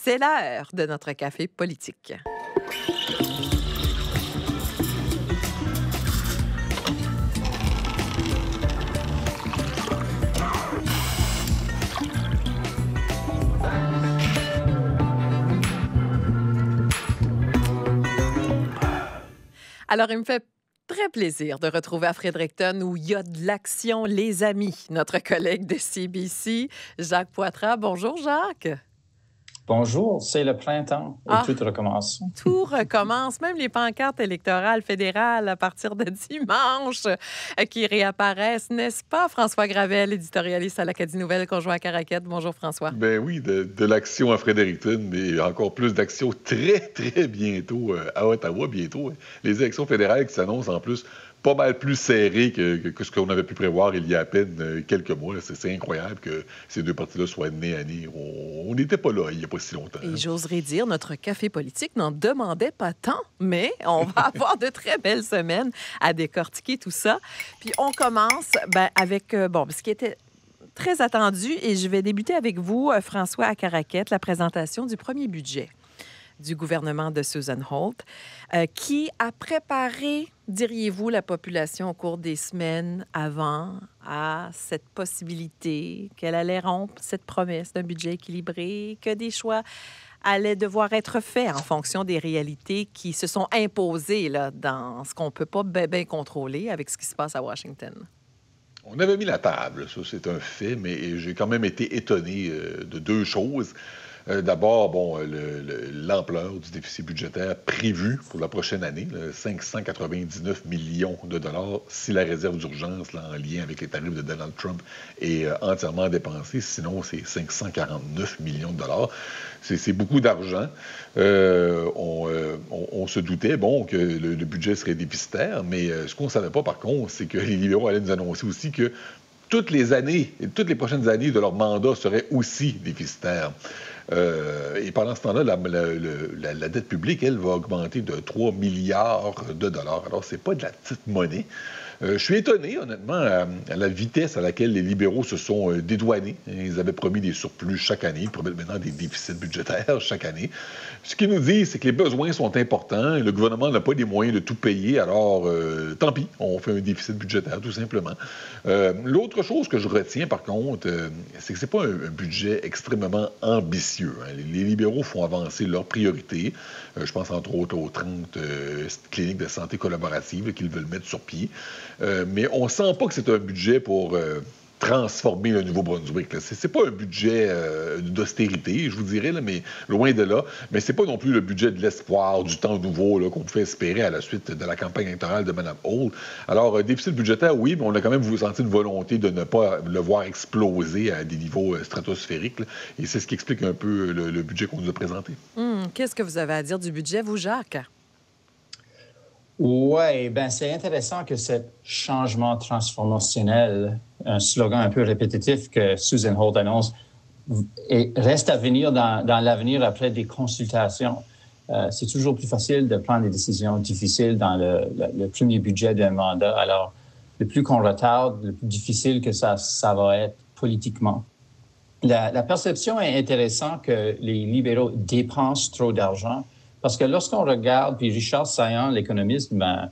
C'est l'heure de notre café politique. Alors, il me fait très plaisir de retrouver à Fredericton où il y a de l'action, les amis, notre collègue de CBC, Jacques Poitras. Bonjour, Jacques. Bonjour, c'est le printemps et tout recommence. Tout recommence, même les pancartes électorales fédérales à partir de dimanche qui réapparaissent, n'est-ce pas? François Gravel, éditorialiste à l'Acadie Nouvelle, conjoint à Caraquette. Bonjour, François. Ben oui, de l'action à Fredericton, mais encore plus d'action très, très bientôt à Ottawa, bientôt. Les élections fédérales qui s'annoncent en plus pas mal plus serrées que ce qu'on avait pu prévoir il y a à peine quelques mois. C'est incroyable que ces deux partis-là soient nez à nez. On n'était pas là il n'y a pas si longtemps. Et j'oserais dire, notre café politique n'en demandait pas tant, mais on va avoir de très belles semaines à décortiquer tout ça. Puis on commence avec ce qui était très attendu, et je vais débuter avec vous, François, à Caraquette, la présentation du premier budget du gouvernement de Susan Holt, qui a préparé, diriez-vous, la population au cours des semaines avant à cette possibilité qu'elle allait rompre cette promesse d'un budget équilibré, que des choix allaient devoir être faits en fonction des réalités qui se sont imposées là, dans ce qu'on ne peut pas bien contrôler avec ce qui se passe à Washington. On avait mis la table, ça c'est un fait, mais j'ai quand même été étonné de deux choses. D'abord, l'ampleur du déficit budgétaire prévu pour la prochaine année, 599 millions de dollars, si la réserve d'urgence là, en lien avec les tarifs de Donald Trump est entièrement dépensée. Sinon, c'est 549 millions de dollars. C'est beaucoup d'argent. On se doutait, que le budget serait déficitaire, mais ce qu'on ne savait pas, par contre, c'est que les libéraux allaient nous annoncer aussi que toutes les prochaines années de leur mandat seraient aussi déficitaires. Et pendant ce temps-là, la dette publique, elle, va augmenter de 3 milliards de dollars. Alors, c'est pas de la petite monnaie. Je suis étonné, honnêtement, à la vitesse à laquelle les libéraux se sont dédouanés. Ils avaient promis des surplus chaque année. Ils promettent maintenant des déficits budgétaires chaque année. Ce qu'ils nous disent, c'est que les besoins sont importants. Le gouvernement n'a pas les moyens de tout payer. Alors, tant pis, on fait un déficit budgétaire, tout simplement. L'autre chose que je retiens, par contre, c'est que c'est pas un budget extrêmement ambitieux. Les libéraux font avancer leurs priorités. Je pense entre autres aux 30 cliniques de santé collaborative qu'ils veulent mettre sur pied. Mais on ne sent pas que c'est un budget pour transformer le Nouveau-Brunswick. C'est pas un budget d'austérité, je vous dirais, là, mais loin de là. Mais c'est pas non plus le budget de l'espoir, du temps nouveau là, qu'on pouvait espérer à la suite de la campagne électorale de Mme Holt. Alors, déficit budgétaire, oui, mais on a quand même senti une volonté de ne pas le voir exploser à des niveaux stratosphériques. Là, et c'est ce qui explique un peu le budget qu'on nous a présenté. Qu'est-ce que vous avez à dire du budget, vous, Jacques? Oui, c'est intéressant que ce changement transformationnel, un slogan un peu répétitif que Susan Holt annonce, reste à venir dans l'avenir après des consultations. C'est toujours plus facile de prendre des décisions difficiles dans le premier budget d'un mandat. Alors, le plus qu'on retarde, le plus difficile que ça va être politiquement. La perception est intéressante que les libéraux dépensent trop d'argent. Parce que lorsqu'on regarde, puis Richard Saillant, l'économiste, m'a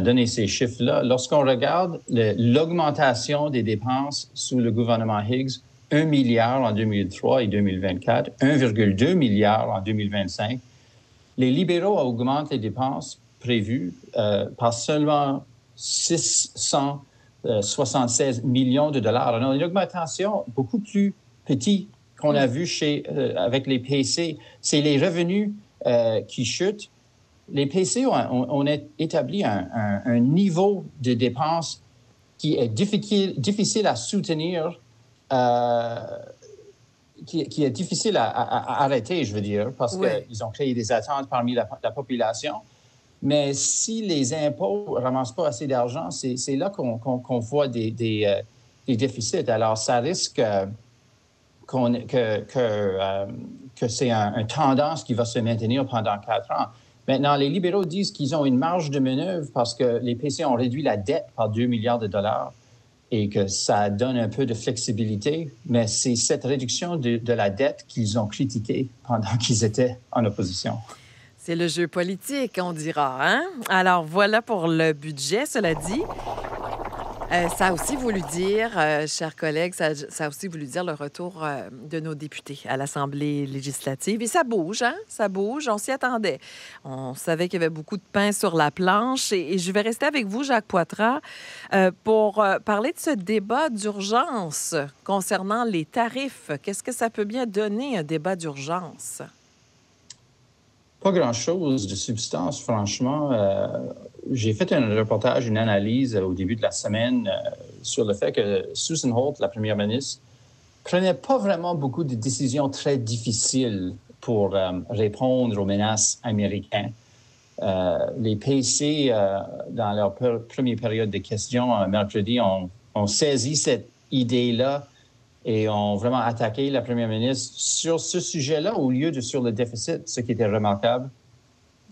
donné ces chiffres-là, lorsqu'on regarde l'augmentation des dépenses sous le gouvernement Higgs, 1 milliard en 2003 et 2024, 1,2 milliard en 2025, les libéraux augmentent les dépenses prévues par seulement 676 millions de dollars. Alors, une augmentation beaucoup plus petite qu'on a vu avec les PC. C'est les revenus qui chutent. Les PC ont établi un niveau de dépenses qui est difficile à soutenir, qui est difficile à arrêter, je veux dire, parce qu'ils ont créé des attentes parmi la population. Mais si les impôts ne ramassent pas assez d'argent, c'est là qu'on voit des déficits. Alors, ça risque que c'est une tendance qui va se maintenir pendant 4 ans. Maintenant, les libéraux disent qu'ils ont une marge de manœuvre parce que les PC ont réduit la dette par 2 milliards de dollars et que ça donne un peu de flexibilité, mais c'est cette réduction de la dette qu'ils ont critiquée pendant qu'ils étaient en opposition. C'est le jeu politique, on dira, hein? Alors, voilà pour le budget. Cela dit, ça a aussi voulu dire, chers collègues, ça a aussi voulu dire le retour de nos députés à l'Assemblée législative. Et ça bouge, hein? Ça bouge. On s'y attendait. On savait qu'il y avait beaucoup de pain sur la planche. Et je vais rester avec vous, Jacques Poitras, pour parler de ce débat d'urgence concernant les tarifs. Qu'est-ce que ça peut bien donner, un débat d'urgence? Pas grand-chose de substance, franchement. J'ai fait un reportage, une analyse au début de la semaine sur le fait que Susan Holt, la première ministre, prenait pas vraiment beaucoup de décisions très difficiles pour répondre aux menaces américaines. Les PC, dans leur première période de questions, mercredi, ont saisi cette idée-là et ont vraiment attaqué la première ministre sur ce sujet-là au lieu de sur le déficit, ce qui était remarquable,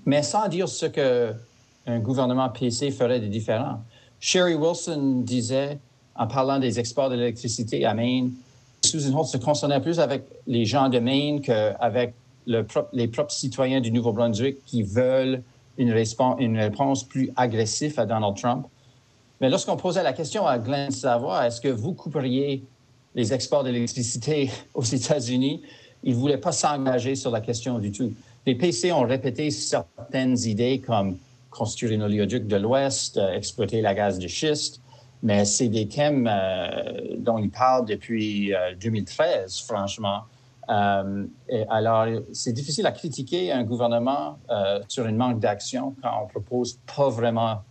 mais sans dire ce qu'un gouvernement PC ferait de différent. Sherry Wilson disait, en parlant des exports de l'électricité à Maine, Susan Holt se concernait plus avec les gens de Maine qu'avec les propres citoyens du Nouveau-Brunswick qui veulent une réponse plus agressive à Donald Trump. Mais lorsqu'on posait la question à Glenn Savoy, est-ce que vous couperiez les exports d'électricité aux États-Unis, ils ne voulaient pas s'engager sur la question du tout. Les PC ont répété certaines idées comme construire un oléoduc de l'Ouest, exploiter la gaz de schiste, mais c'est des thèmes dont ils parlent depuis 2013, franchement. Alors, c'est difficile à critiquer un gouvernement sur un manque d'action quand on ne propose pas vraiment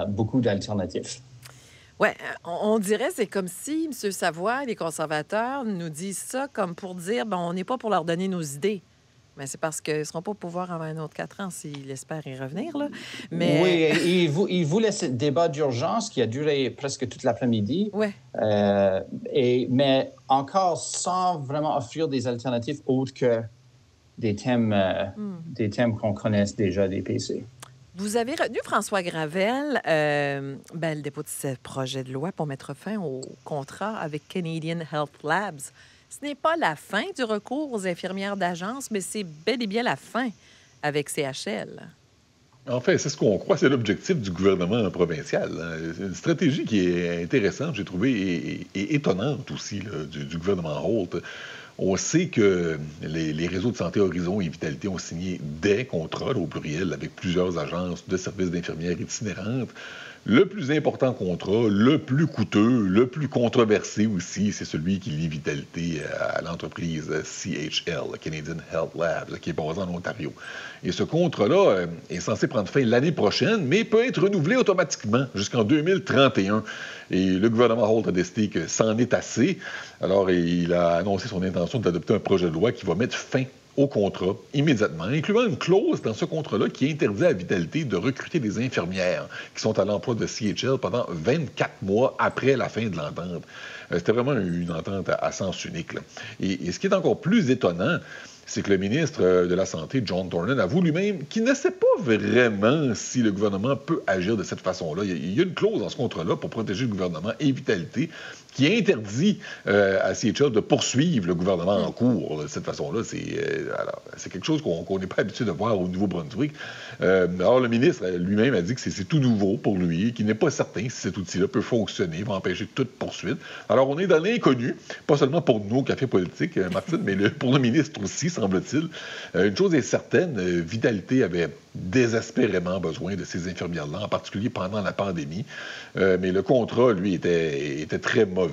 beaucoup d'alternatives. Oui, on dirait, c'est comme si M. Savoy, les conservateurs, nous disent ça comme pour dire, bon, on n'est pas pour leur donner nos idées. Mais c'est parce qu'ils ne seront pas au pouvoir avant un autre 4 ans s'ils espèrent y revenir, là. Mais... Oui, il voulait ce débat d'urgence qui a duré presque toute l'après-midi. Oui. Mais encore sans vraiment offrir des alternatives autres que des thèmes qu'on connaisse déjà des PC. Vous avez retenu François Gravel, le dépôt de ce projet de loi pour mettre fin au contrat avec Canadian Health Labs. Ce n'est pas la fin du recours aux infirmières d'agence, mais c'est bel et bien la fin avec CHL. En fait, c'est ce qu'on croit, c'est l'objectif du gouvernement provincial. Une stratégie qui est intéressante, j'ai trouvé, et étonnante aussi là, du gouvernement Holt. On sait que les réseaux de santé Horizon et Vitalité ont signé des contrats, là, au pluriel, avec plusieurs agences de services d'infirmières itinérantes. Le plus important contrat, le plus coûteux, le plus controversé aussi, c'est celui qui lie Vitalité à l'entreprise CHL, Canadian Health Labs, qui est basée en Ontario. Et ce contrat-là est censé prendre fin l'année prochaine, mais peut être renouvelé automatiquement jusqu'en 2031. Et le gouvernement Holt a décidé que c'en est assez. Alors, il a annoncé son intention d'adopter un projet de loi qui va mettre fin au contrat immédiatement, incluant une clause dans ce contrat-là qui interdit à Vitalité de recruter des infirmières qui sont à l'emploi de CHL pendant 24 mois après la fin de l'entente. C'était vraiment une entente à sens unique, là. Et ce qui est encore plus étonnant, c'est que le ministre de la Santé, John Thornton, avoue lui-même qu'il ne sait pas vraiment si le gouvernement peut agir de cette façon-là. Il y a une clause dans ce contrat-là pour protéger le gouvernement et Vitalité qui interdit à CHL de poursuivre le gouvernement en cours de cette façon-là. C'est quelque chose qu'on n'est pas habitué de voir au Nouveau-Brunswick. Alors, le ministre lui-même a dit que c'est tout nouveau pour lui, qu'il n'est pas certain si cet outil-là peut fonctionner, va empêcher toute poursuite. Alors, on est dans l'inconnu, pas seulement pour nous au Café politique, Martine, mais pour le ministre aussi, semble-t-il. Une chose est certaine, Vitalité avait désespérément besoin de ces infirmières-là, en particulier pendant la pandémie. Mais le contrat, lui, était très mauvais.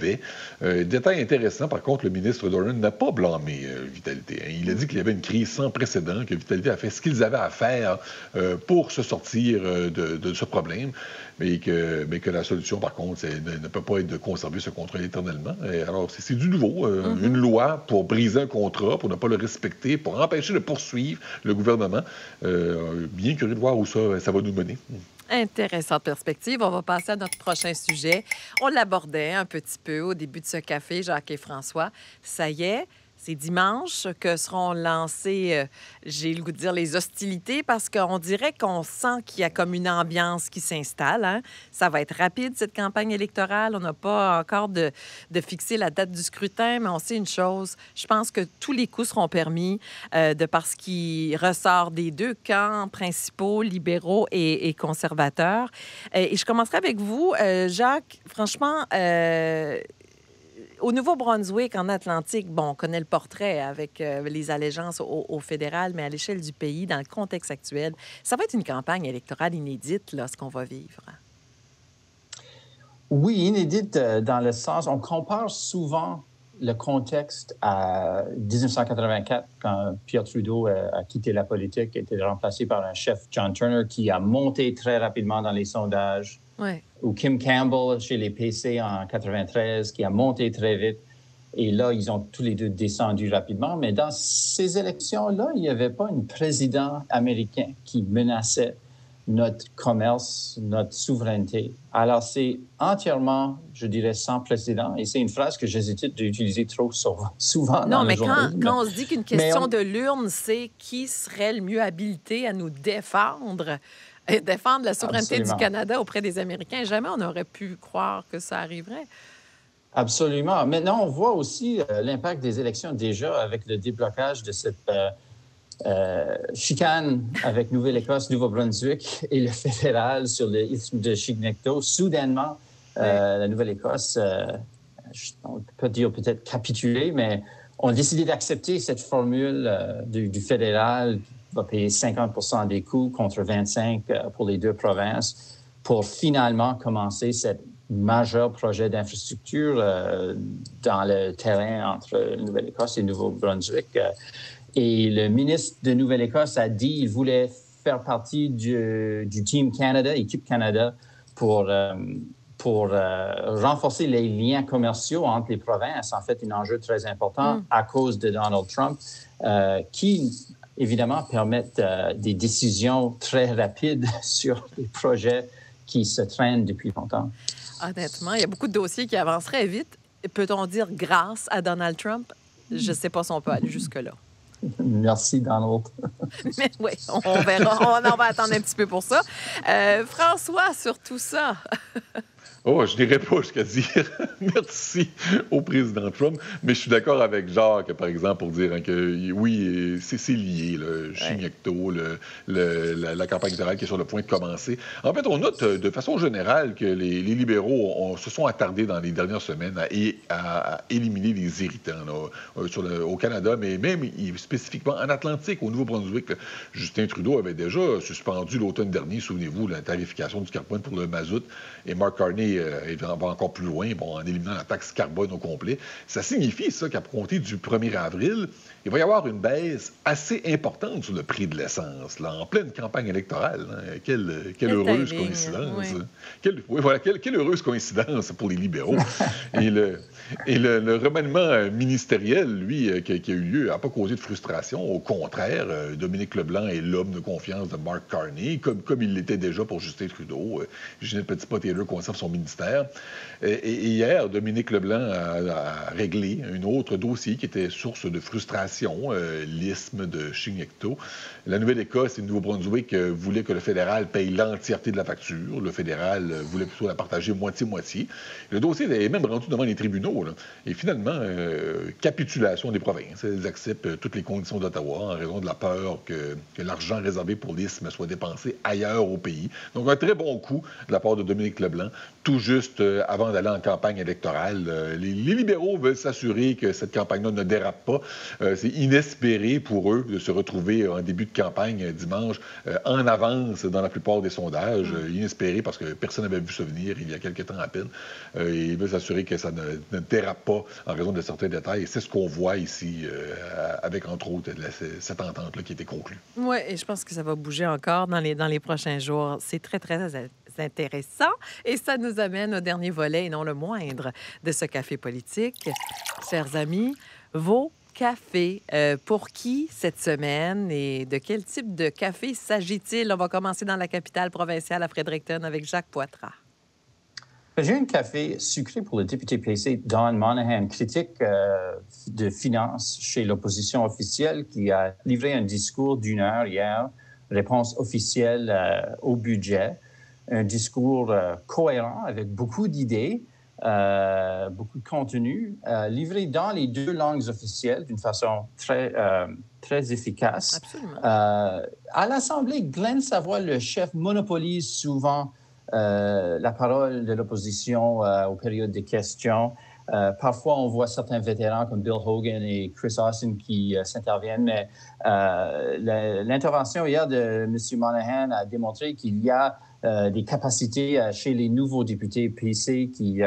Détail intéressant, par contre, le ministre Doran n'a pas blâmé Vitalité. Il a dit qu'il y avait une crise sans précédent, que Vitalité a fait ce qu'ils avaient à faire pour se sortir de ce problème, mais que la solution, par contre, ne peut pas être de conserver ce contrat éternellement. Alors, c'est du nouveau. Une loi pour briser un contrat, pour ne pas le respecter, pour empêcher de poursuivre le gouvernement. Bien curieux de voir où ça va nous mener. Intéressante perspective. On va passer à notre prochain sujet. On l'abordait un petit peu au début de ce café, Jacques et François. Ça y est, C'est dimanche que seront lancées, j'ai le goût de dire, les hostilités, parce qu'on dirait qu'on sent qu'il y a comme une ambiance qui s'installe. Hein? Ça va être rapide, cette campagne électorale. On n'a pas encore de fixer la date du scrutin, mais on sait une chose. Je pense que tous les coups seront permis de par ce qui ressort des deux camps principaux, libéraux et conservateurs. Et je commencerai avec vous, Jacques. Franchement, au Nouveau-Brunswick, en Atlantique, bon, on connaît le portrait avec les allégeances au fédéral, mais à l'échelle du pays, dans le contexte actuel, ça va être une campagne électorale inédite, là, ce qu'on va vivre. Oui, inédite dans le sens, on compare souvent le contexte à 1984, quand Pierre Trudeau a quitté la politique, a été remplacé par un chef, John Turner, qui a monté très rapidement dans les sondages. Ouais. Ou Kim Campbell chez les PC en 93, qui a monté très vite. Et là, ils ont tous les deux descendu rapidement. Mais dans ces élections-là, il n'y avait pas un président américain qui menaçait notre commerce, notre souveraineté. Alors, c'est entièrement, je dirais, sans précédent. Et c'est une phrase que j'hésite d'utiliser trop souvent dans le journalisme. Quand on se dit qu'une question de l'urne, c'est qui serait le mieux habilité à nous défendre et défendre la souveraineté du Canada auprès des Américains. Jamais on n'aurait pu croire que ça arriverait. Absolument. Maintenant, on voit aussi l'impact des élections déjà avec le déblocage de cette chicane avec Nouvelle-Écosse, Nouveau-Brunswick et le fédéral sur l'isthme de Chignecto. Soudainement, la Nouvelle-Écosse, on peut dire peut-être capituler, mais ont décidé d'accepter cette formule du fédéral qui va payer 50 des coûts contre 25 pour les deux provinces pour finalement commencer cette majeur projet d'infrastructure dans le terrain entre Nouvelle-Écosse et Nouveau-Brunswick. Et le ministre de Nouvelle-Écosse a dit qu'il voulait faire partie du Team Canada, équipe Canada, pour renforcer les liens commerciaux entre les provinces. En fait, un enjeu très important à cause de Donald Trump, qui, évidemment, permettent des décisions très rapides sur les projets qui se traînent depuis longtemps. Honnêtement, il y a beaucoup de dossiers qui avanceraient vite. Peut-on dire grâce à Donald Trump? Je ne sais pas si on peut aller jusque-là. Merci, Donald. Mais oui, on verra. On va attendre un petit peu pour ça. François, sur tout ça. Oh, je n'irai pas jusqu'à dire merci au président Trump, mais je suis d'accord avec Jacques, par exemple, pour dire que oui, c'est lié, le Chignecto, la campagne électorale qui est sur le point de commencer. En fait, on note de façon générale que les libéraux se sont attardés dans les dernières semaines à éliminer les irritants là, au Canada, mais même spécifiquement en Atlantique, au Nouveau-Brunswick. Justin Trudeau avait déjà suspendu l'automne dernier, souvenez-vous, la tarification du carbone pour le mazout, et Mark Carney va encore plus loin, en éliminant la taxe carbone au complet. Ça signifie, ça, qu'à compter du 1er avril, il va y avoir une baisse assez importante sur le prix de l'essence, là, en pleine campagne électorale. Hein. Quelle heureuse coïncidence. Oui. Quelle heureuse coïncidence pour les libéraux. Et le remaniement ministériel, lui, qui a eu lieu, n'a pas causé de frustration. Au contraire, Dominique Leblanc est l'homme de confiance de Mark Carney, comme il l'était déjà pour Justin Trudeau. Ginette Petitpas-Taylor conserve son ministère. Et hier, Dominique Leblanc a réglé un autre dossier qui était source de frustration, l'isthme de Chignecto. La Nouvelle-Écosse et le Nouveau-Brunswick voulaient que le fédéral paye l'entièreté de la facture. Le fédéral voulait plutôt la partager moitié-moitié. Le dossier est même rendu devant les tribunaux. Là. Et finalement, capitulation des provinces. Elles acceptent toutes les conditions d'Ottawa en raison de la peur que l'argent réservé pour l'isthme soit dépensé ailleurs au pays. Donc, un très bon coup de la part de Dominique Leblanc, tout juste avant d'aller en campagne électorale. Les libéraux veulent s'assurer que cette campagne-là ne dérape pas. C'est inespéré pour eux de se retrouver en début de campagne dimanche en avance dans la plupart des sondages. Inespéré parce que personne n'avait vu ça venir il y a quelques temps à peine. Ils veulent s'assurer que ça ne dérape pas en raison de certains détails. Et c'est ce qu'on voit ici avec, entre autres, cette entente-là qui a été conclue. Oui, et je pense que ça va bouger encore dans les prochains jours. C'est très, très intéressant. Et ça nous amène au dernier volet, et non le moindre, de ce café politique. Chers amis, vos cafés. Pour qui cette semaine et de quel type de café s'agit-il? On va commencer dans la capitale provinciale à Fredericton avec Jacques Poitras. J'ai un café sucré pour le député PC Don Monahan, critique de finances chez l'opposition officielle, qui a livré un discours d'1 heure hier, réponse officielle au budget. Un discours cohérent avec beaucoup d'idées, beaucoup de contenu, livré dans les 2 langues officielles d'une façon très efficace. Absolument. À l'Assemblée, Glenn Savoy, le chef, monopolise souvent la parole de l'opposition aux périodes de questions. Parfois, on voit certains vétérans comme Bill Hogan et Chris Austin qui s'interviennent, mais l'intervention hier de M. Monahan a démontré qu'il y a des capacités chez les nouveaux députés PC qui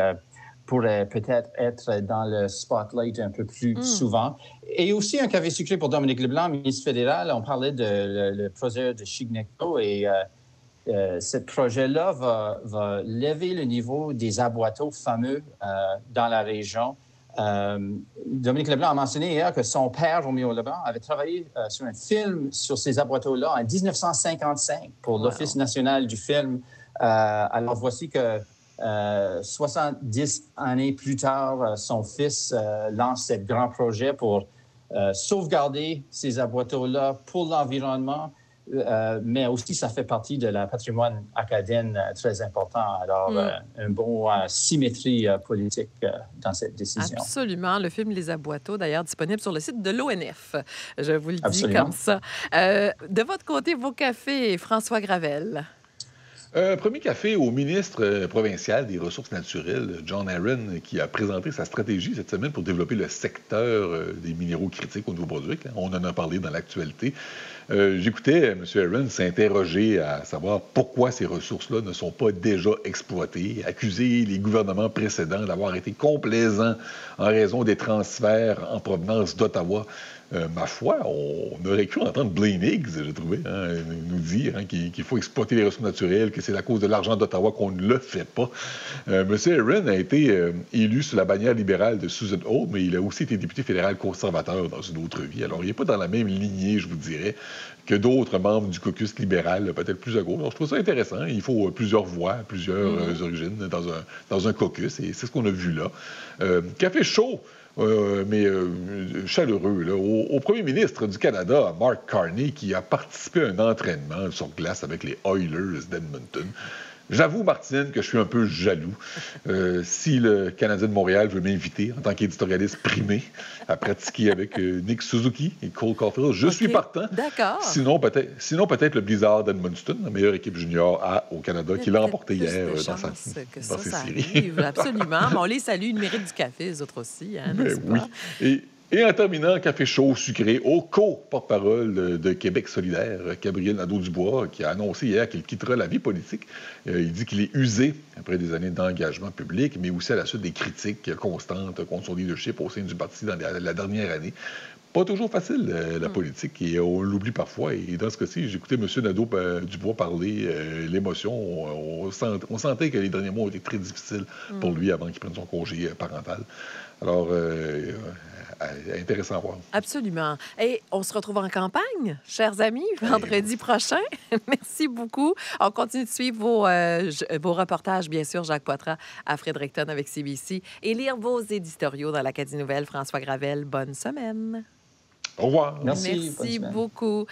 pourraient peut-être être dans le spotlight un peu plus souvent. Et aussi un café sucré pour Dominique Leblanc, ministre fédéral. On parlait de le projet de Chignecto et ce projet-là va lever le niveau des aboiteaux fameux dans la région. Dominique Leblanc a mentionné hier que son père, Roméo Leblanc, avait travaillé sur un film sur ces aboiteaux-là en 1955 pour l'Office national du film. Alors, voici que 70 années plus tard, son fils lance ce grand projet pour sauvegarder ces aboiteaux-là pour l'environnement. Mais aussi, ça fait partie de la patrimoine acadienne très important. Alors, un bon symétrie politique dans cette décision. Absolument. Le film Les Aboiteaux, d'ailleurs, disponible sur le site de l'ONF. Je vous le dis Absolument. comme ça. De votre côté, vos cafés, François Gravel. Premier café au ministre provincial des Ressources naturelles, John Aaron, qui a présenté sa stratégie cette semaine pour développer le secteur des minéraux critiques au Nouveau-Brunswick. On en a parlé dans l'actualité. J'écoutais M. Aaron s'interroger à savoir pourquoi ces ressources-là ne sont pas déjà exploitées, accuser les gouvernements précédents d'avoir été complaisants en raison des transferts en provenance d'Ottawa. Ma foi, on aurait cru entendre Blaine Higgs, j'ai trouvé, nous dire qu'il faut exploiter les ressources naturelles, que c'est à cause de l'argent d'Ottawa qu'on ne le fait pas. M. Aaron a été élu sous la bannière libérale de Susan Holt, mais il a aussi été député fédéral conservateur dans une autre vie. Alors, il n'est pas dans la même lignée, je vous dirais, que d'autres membres du caucus libéral, peut-être plus à gauche. Alors, je trouve ça intéressant. Il faut plusieurs voix, plusieurs origines dans un caucus, et c'est ce qu'on a vu là. Café chaud. Mais chaleureux, là, au premier ministre du Canada, Mark Carney, qui a participé à un entraînement sur glace avec les Oilers d'Edmonton. J'avoue, Martine, que je suis un peu jaloux. Si le Canadien de Montréal veut m'inviter en tant qu'éditorialiste primé à pratiquer avec Nick Suzuki et Cole Caulfield, je suis partant. D'accord. Sinon, peut-être le Blizzard d'Edmundston, la meilleure équipe junior au Canada, qui l'a remporté hier dans ses séries. Absolument. Mais on les salue, ils méritent du café, les autres aussi, hein, n'est-ce pas? Oui. Et en terminant, café chaud sucré au co-porte-parole de Québec solidaire, Gabriel Nadeau-Dubois, qui a annoncé hier qu'il quittera la vie politique. Il dit qu'il est usé après des années d'engagement public, mais aussi à la suite des critiques constantes contre son leadership au sein du parti dans la dernière année. Pas toujours facile, la politique, et on l'oublie parfois. Et dans ce cas-ci, j'écoutais M. Nadeau-Dubois parler, l'émotion. On sentait que les derniers mois ont été très difficiles pour lui avant qu'il prenne son congé parental. Alors, intéressant à voir. Absolument. Et on se retrouve en campagne, chers amis, vendredi prochain. Merci beaucoup. On continue de suivre vos reportages, bien sûr, Jacques Poitras à Fredericton avec CBC, et lire vos éditoriaux dans l'Acadie Nouvelle. François Gravel, bonne semaine. Au revoir. Merci beaucoup.